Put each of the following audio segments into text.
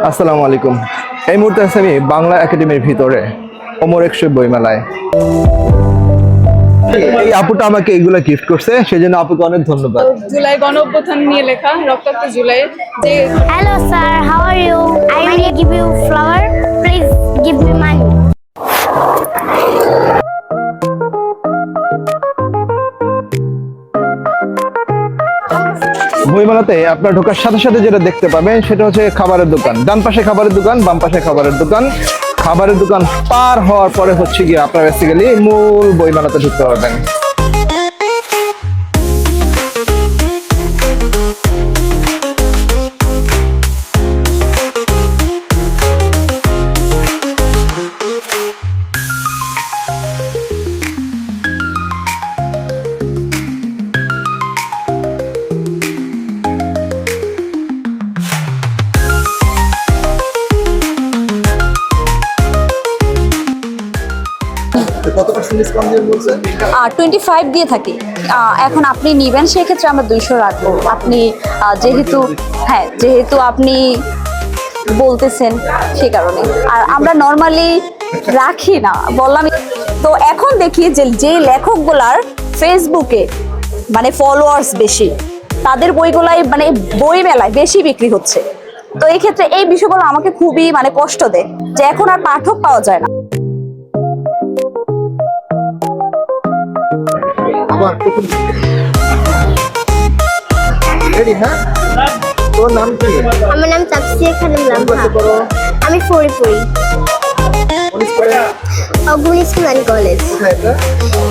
আসসালামু আলাইকুম। এই মুহূর্তে আছি আমি বাংলা একাডেমির ভিতরে ওমর একশো বইমেলায়। এই আপুটা আমাকে এগুলা গিফট করছে, সেজন্য আপুকে অনেক ধন্যবাদ। জুলাই গণঅভ্যুত্থান নিয়ে লেখা রক্তাক্ত জুলাই। যে Hello sir, how are you? I will give you flower. Please give me money. বইমেলাতে আপনার ঢোকার সাথে সাথে যেটা দেখতে পাবেন সেটা হচ্ছে খাবারের দোকান। ডান পাশে খাবারের দোকান, বাম পাশে খাবারের দোকান। খাবারের দোকান পার হওয়ার পরে হচ্ছে গিয়ে আপনারা বেসিক্যালি মূল বইমেলাতে ঢুকতে পারবেন। কত পার্সেন্ট ডিসকাউন্ট দিয়ে বলছেন? 25 দিয়ে থাকি। এখন আপনি নিবেন সেক্ষেত্রে আমরা 200 রাখবো। আপনি যেহেতু আপনি বলতেছেন সে কারণে, আর আমরা নর্মালি রাখি না, বললাম তো। এখন দেখি যে লেখকগুলার ফেসবুকে মানে ফলোয়ার্স বেশি, তাদের বইগুলাই মানে বই মেলায় বেশি বিক্রি হচ্ছে। তো এই ক্ষেত্রে এই বিষয়গুলো আমাকে খুবই মানে কষ্ট দেয় যে এখন আর পাঠক পাওয়া যায় না। তোর নাম কি? আমার নাম তাফসিয়া খানম লামহা। আমি ফরিদপুর অগ্রণী স্কুল অ্যান্ড কলেজ।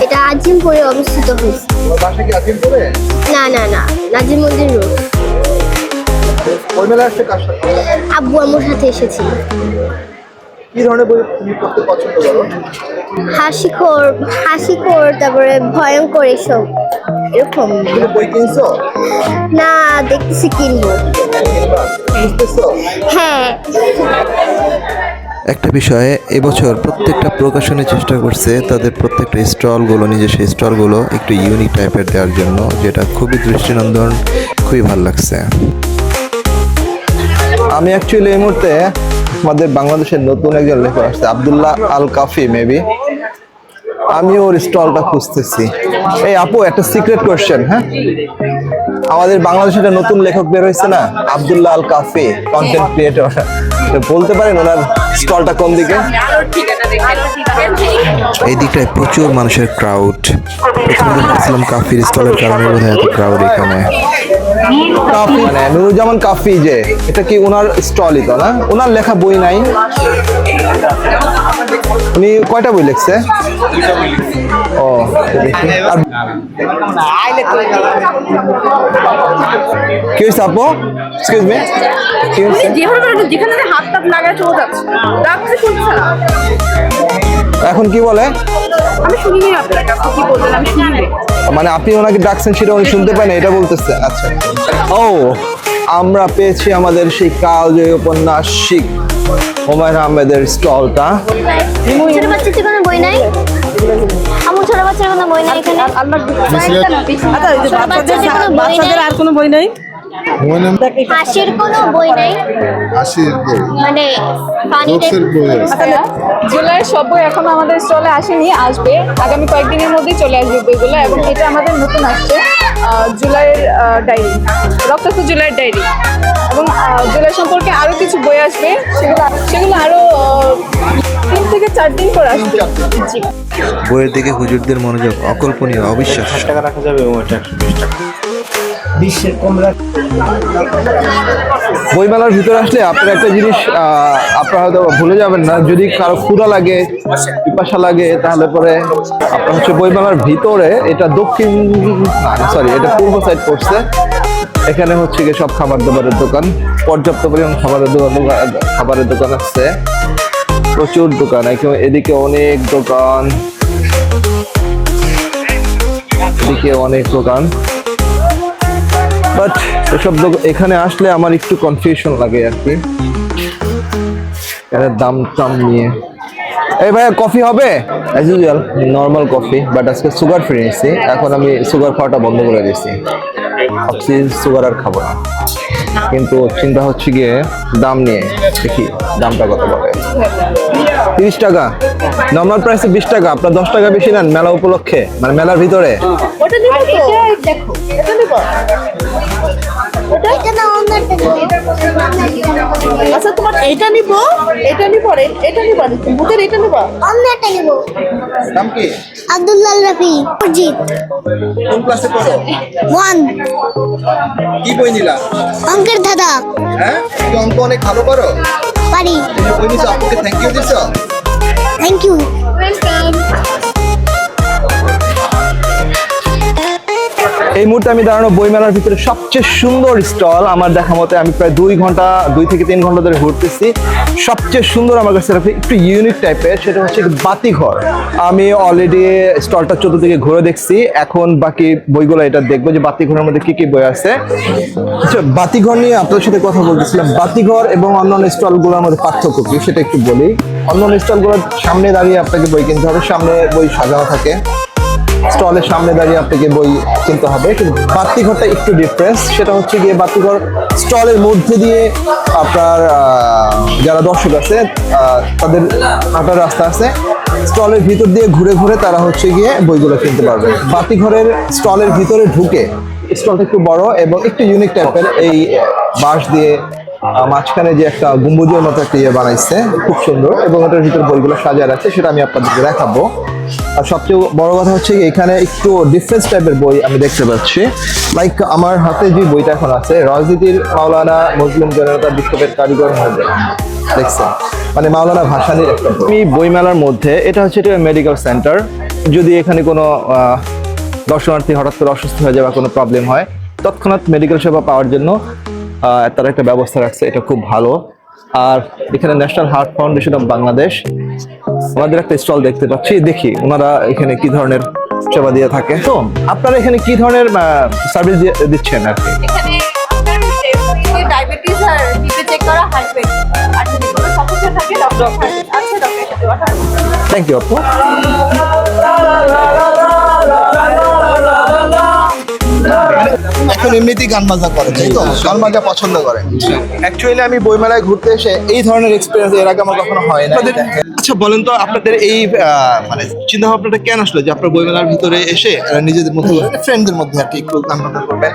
এটা আজিমপুরে অবস্থিত হয়েছে। বাসা কি আজিমপুরে? না, নাজিমুদ্দিন রোড। বইমেলা আসছে কার সাথে? আব্বু আম্মুর সাথে এসেছি। কি ধরনের বই তুমি পড়তে পছন্দ করো? হাসিখোর, তারপরে ভয়ঙ্কর, এসব এরকম। বই কিনছো? না, দেখতেছি কিনবো। হ্যাঁ। একটা বিষয়ে এবছর প্রত্যেকটা প্রকাশনী চেষ্টা করছে তাদের প্রত্যেকটা স্টলগুলো, নিজস্ব স্টলগুলো একটু ইউনিক টাইপের দেওয়ার জন্য, যেটা খুবই দৃষ্টিনন্দন, খুবই ভালো লাগছে। আমি অ্যাকচুয়ালি এই মুহূর্তে আমাদের বাংলাদেশের নতুন একজন লেখক আসছে, আব্দুল্লাহ আল কাফি মেবি। আমি ওর স্টলটা খুঁজতেছি। এই আপু, একটা সিক্রেট কোয়েশ্চেন, হ্যাঁ, আমাদের বাংলাদেশে একটা নতুন লেখক বের হয়েছে না, আব্দুল্লাহ আল কাফি, কন্টেন্ট ক্রিয়েটর। বলতে পারেন ওনার স্টলটা কোন দিকে? এই দিকটায় প্রচুর মানুষের ক্রাউড। প্রথমে দেখছিলাম কাফির স্টলের কারণে বোধহয় এত ক্রাউড এখানে। কাফি মানে নুরুজ্জামান কাফি, যে এটা কি ওনার স্টলই তো না? ওনার লেখা বই নাই? উনি কয়টা বই লিখছে? ও, কি হয়েছে আপু? এক্সকিউজ মি, কি হয়েছে? যেখানে হাত টাত লাগায় চলে যাচ্ছে, ডাকছে শুনছে না। এখন কি বলে? আমি শুনিনি আপনাকে, আপনি কি বললেন আমি শুনিনি। মানে আপনি ওনাকে ডাকছেন সেটা উনি শুনতে পায় না, এটা বলতেছে? আচ্ছা। ও, আমরা পেয়েছি আমাদের সেই কালজয়ী উপন্যাসিক হুমায়ুন আহমেদের স্টলটা। ছোট বাচ্চাদের কোনো বই নাই? আমার ছোট বাচ্চার কোনো বই নাই এখানে? বাচ্চাদের আর কোনো বই নাই? হাসির কোনো বই নাই? মানে জুলাইয়ের সব বই এখনো আমাদের স্টলে আসেনি, আসবে আগামী কয়েকদিনের মধ্যেই চলে আসবে বইগুলো। এবং এটা আমাদের নতুন আসছে, জুলাইয়ের ডায়েরি, রক্তাক্ত জুলাইয়ের ডায়েরি। এবং জুলাই সম্পর্কে আরো কিছু বই আসবে, সেগুলো আরো 3 থেকে 4 দিন পর আসবে। জি। বইয়ের দিকে হুজুরদের মনোযোগ অকল্পনীয়, অবিশ্বাস্য। রাখা যাবে, ওটা 120 টাকা। বইমেলার ভিতরে আসলে আপনার একটা জিনিস আপনারা হয়তো ভুলে যাবেন না, যদি কারো ক্ষুধা লাগে, পিপাসা লাগে, তাহলে পরে আপনার হচ্ছে বইমেলার ভিতরে, এটা দক্ষিণ এটা পূর্ব সাইড পড়ছে, এখানে হচ্ছে গিয়ে সব খাবার দাবারের দোকান, পর্যাপ্ত পরিমাণ খাবারের দোকান আছে, প্রচুর দোকান। এদিকে অনেক দোকান, এদিকে অনেক দোকান। বাট এসব এখানে আসলে আমার একটু কনফিউশন লাগে আর কি, এর দাম টাম নিয়ে। এই ভাইয়া, কফি হবে? As usual normal coffee, but আজকে সুগার ফ্রি নিচ্ছি। এখন আমি সুগার খাওয়াটা বন্ধ করে দিচ্ছি। ভাবছি সুগার আর খাবো না, কিন্তু চিন্তা হচ্ছে গিয়ে দাম নিয়ে, দেখি দামটা কত বলে। 30 টাকা, নর্মাল প্রাইসে 20 টাকা, আপনার 10 টাকা বেশি নেন মেলা উপলক্ষে, মানে মেলার ভিতরে। ওটা দিবো তো, দেখো এটা দিবো। এটা না অন্যটা আচ্ছা তোমার এটা নিব, এটা নিব, এটা নিব, বুকের এটা নিব। অন্যটা নিব। দাম কি? আব্দুল্লাহ রাফি অজিত কোন ক্লাসে পড়ো? 1 কি বই নিলা? অঙ্কের দাদা হ্যাঁ, তুমি অঙ্ক অনেক ভালো পারো। পারি। তুমি বই নিছো, আপুকে থ্যাংক ইউ দিছো। Thank you. এই মুহূর্তে আমি দাঁড়ানো বইমেলার ভিতরে সবচেয়ে সুন্দর স্টল আমার দেখা মতে। আমি প্রায় 2 থেকে 3 ঘন্টা ধরে ঘুরতেছি। সবচেয়ে সুন্দর আমার কাছে একটু ইউনিক টাইপের, সেটা হচ্ছে বাতিঘর। আমি অলরেডি স্টলটা চতুর্দিকে ঘুরে দেখছি, এখন বাকি বইগুলো এটা দেখবো যে বাতিঘরের মধ্যে কি কি বই আছে। আচ্ছা, বাতিঘর নিয়ে আপনার সাথে কথা বলতেছিলাম। বাতিঘর এবং অন্যান্য স্টলগুলোর মধ্যে পার্থক্য কি সেটা একটু বলি। অন্যান্য স্টলগুলোর সামনে দাঁড়িয়ে আপনাকে বই কিনতে হবে, সামনে বই সাজানো থাকে, স্টলের সামনে দাঁড়িয়ে আপনাকে বই কিনতে হবে। কিন্তু বাতিঘরটা একটু ডিফারেন্স, সেটা হচ্ছে গিয়ে বাতিঘর স্টলের মধ্যে দিয়ে আপনার যারা দর্শক আছে তাদের হাঁটার রাস্তা আছে, স্টলের ভিতর দিয়ে ঘুরে ঘুরে তারা হচ্ছে গিয়ে বইগুলো কিনতে পারবে। বাতিঘরের স্টলের ভিতরে ঢুকে, স্টলটা একটু বড় এবং একটু ইউনিক টাইপের, এই বাঁশ দিয়ে মাঝখানে যে একটা গম্বুজের মতো একটা ইয়ে বানাইছে, খুব সুন্দর, এবং ওটার ভিতরে বইগুলো সাজানো আছে, সেটা আমি আপনাদেরকে দেখাবো। আর সবচেয়ে বড় কথা হচ্ছে এখানে একটু ডিফারেন্স টাইপের বই আমি দেখতে পাচ্ছি। লাইক আমার হাতে যে বইটা এখন আছে, রাজনীতির মাওলানা মুসলিম জনতা বিক্ষোভের কারিগর হবে, দেখছেন, মানে মাওলানা ভাসানীর একটা বই। এই বইমেলার মধ্যে এটা হচ্ছে মেডিকেল সেন্টার। যদি এখানে কোনো দর্শনার্থী হঠাৎ করে অসুস্থ হয়ে যায় বা কোনো প্রবলেম হয়, তৎক্ষণাৎ মেডিকেল সেবা পাওয়ার জন্য তারা একটা ব্যবস্থা রাখছে, এটা খুব ভালো। আর এখানে national heart foundation of Bangladesh আমাদের একটা স্টল দেখতে পাচ্ছি, দেখি ওনারা এখানে কি ধরনের সেবা দিয়ে থাকে। তো আপনারা এখানে কি ধরনের সার্ভিস দিচ্ছেন আর কি? এখানে আপনার ডায়াবেটিস আর বিপি চেক করা, হার্ট রেট, আর যদি কোনো সমস্যা থাকে ডক্টর আছে, ডক্টরের সাথে কথা বলুন। থ্যাংক ইউ আপু। এখন এমনিতেই গান বাজনা করেন, তাই তো? গান বাজনা পছন্দ করেন। অ্যাকচুয়ালি আমি বইমেলায় ঘুরতে এসে এই ধরনের এক্সপিরিয়েন্স এর আগে আমার কখনো হয় না। আচ্ছা বলেন তো, আপনাদের এই মানে চিন্তা ভাবনাটা কেন আসলো যে আপনার বইমেলার ভিতরে এসে নিজেদের মধ্যে ফ্রেন্ডদের মধ্যে আর কি একটু গান বাজনা করবেন?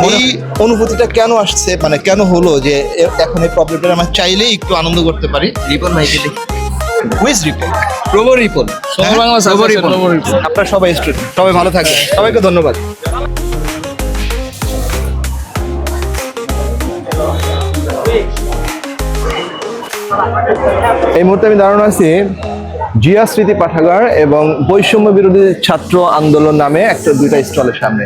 এই অনুভূতিটা কেন আসছে, মানে কেন হলো যে এখন এই প্রবলেমটা আমরা চাইলেই একটু আনন্দ করতে পারি? রিপন ভাইকে দেখি। হুইজ রিপন? প্রবো রিপন। প্রবো রিপন। আপনারা সবাই স্টুডেন্ট, সবাই ভালো থাকবেন, সবাইকে ধন্যবাদ। এই মুহূর্তে আমি দাঁড়ানো আছি জিয়া স্মৃতি পাঠাগার এবং বৈষম্য বিরোধী ছাত্র আন্দোলন নামে দুইটা স্টলের সামনে।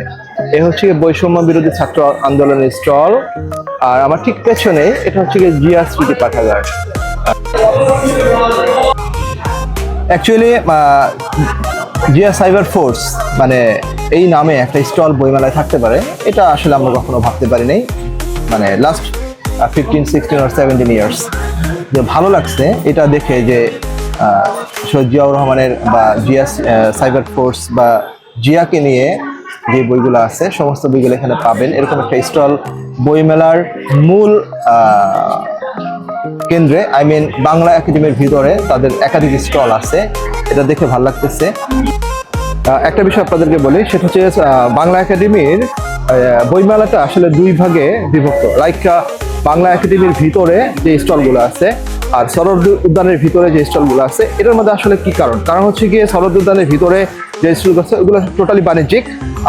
এ হচ্ছে বৈষম্য বিরোধী ছাত্র আন্দোলনের স্টল, আর আমার ঠিক পেছনে এটা হচ্ছে জিয়া স্মৃতি পাঠাগার। অ্যাকচুয়ালি জিয়া সাইবার ফোর্স মানে এই নামে একটা স্টল বইমেলায় থাকতে পারে, এটা আসলে আমরা কখনো ভাবতে পারি নাই। মানে লাস্ট 15, 16 or 17 ইয়ার্স যে ভালো লাগছে এটা দেখে যে শহীদ জিয়াউর রহমানের বা জিয়া সাইবার ফোর্স বা জিয়াকে নিয়ে যে বইগুলো আছে সমস্ত বইগুলো এখানে পাবেন। এরকম একটা স্টল বইমেলার মূল কেন্দ্রে, আই মিন বাংলা একাডেমির ভিতরে তাদের একাধিক স্টল আছে, এটা দেখে ভালো লাগতেছে। একটা বিষয় আপনাদেরকে বলি, সেটা হচ্ছে বাংলা একাডেমির বইমেলাটা আসলে 2 ভাগে বিভক্ত। লাইক বাংলা একাডেমির ভিতরে যে স্টলগুলো আছে আর শরৎ উদ্যানের ভিতরে যে স্টলগুলো আছে, এটার মধ্যে আসলে কি কারণ হচ্ছে গিয়ে শরৎ উদ্যানের ভিতরে যে স্টলগুলো আছে ওগুলো টোটালি বাণিজ্যিক,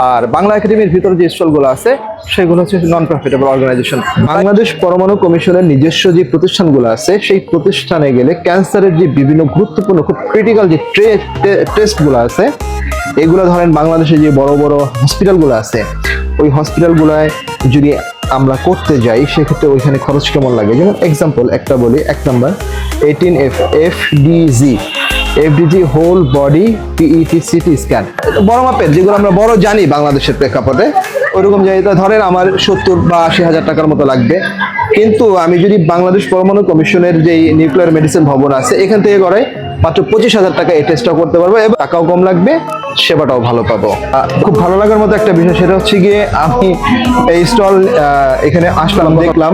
আর বাংলা একাডেমির ভিতরে যে স্টলগুলো আছে সেগুলো হচ্ছে নন প্রফিটেবল অর্গানাইজেশন। বাংলাদেশ পরমাণু কমিশনের নিজস্ব যে প্রতিষ্ঠানগুলো আছে সেই প্রতিষ্ঠানে গেলে ক্যান্সারের যে বিভিন্ন গুরুত্বপূর্ণ খুব ক্রিটিক্যাল যে টেস্টগুলো আছে, এগুলো ধরেন বাংলাদেশে যে বড় বড় হসপিটালগুলো আছে, ওই হসপিটালগুলোয় যদি আমরা করতে যাই সেক্ষেত্রে ওইখানে খরচ কেমন লাগে। যেমন এক্সাম্পল একটা বলি, 1 নম্বর 18F FDG whole body PET CT scan, বড় মাপের যেগুলো আমরা বড় জানি বাংলাদেশের প্রেক্ষাপটে, ওইরকম জায়গাটা ধরেন আমার 70 বা 80 হাজার টাকার মতো লাগবে। কিন্তু আমি যদি বাংলাদেশ পরমাণু কমিশনের যে নিউক্লিয়ার মেডিসিন ভবন আছে এখান থেকে করাই মাত্র 25,000 টাকা এই টেস্টটা করতে পারবো এবং টাকাও কম লাগবে, সেবাটাও ভালো পাবো। খুব ভালো লাগার মতো একটা বিষয় সেটা হচ্ছে গিয়ে আমি এই স্টল এখানে আসলাম, দেখলাম,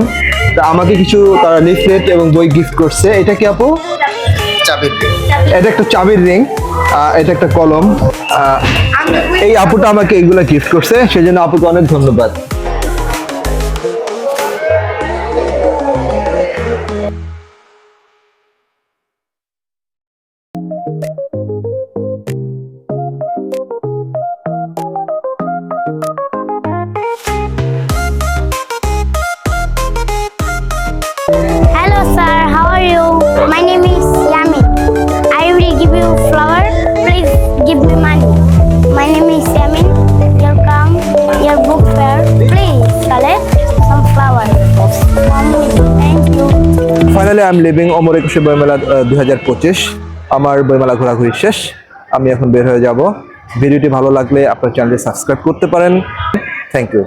তা আমাকে কিছু তারা লিফলেট এবং বই গিফট করছে। এটা কি আপু? এটা একটা চাবির রিং, এটা একটা কলম। এই আপুটা আমাকে এইগুলা গিফট করছে, সেজন্য আপুকে অনেক ধন্যবাদ। Hello, sir. How are you? My name is Yamin. I will give you flower. Please give me money. My name is Yamin. Welcome your book fair. Please collect some flowers. Thank you. Finally I am living Amar Ekushe Boimela 2025। আমার বইমেলা ঘোরাঘুরি শেষ, আমি এখন বের হয়ে যাব। ভিডিওটি ভালো লাগলে আপনার চ্যানেলটি সাবস্ক্রাইব করতে পারেন। Thank you.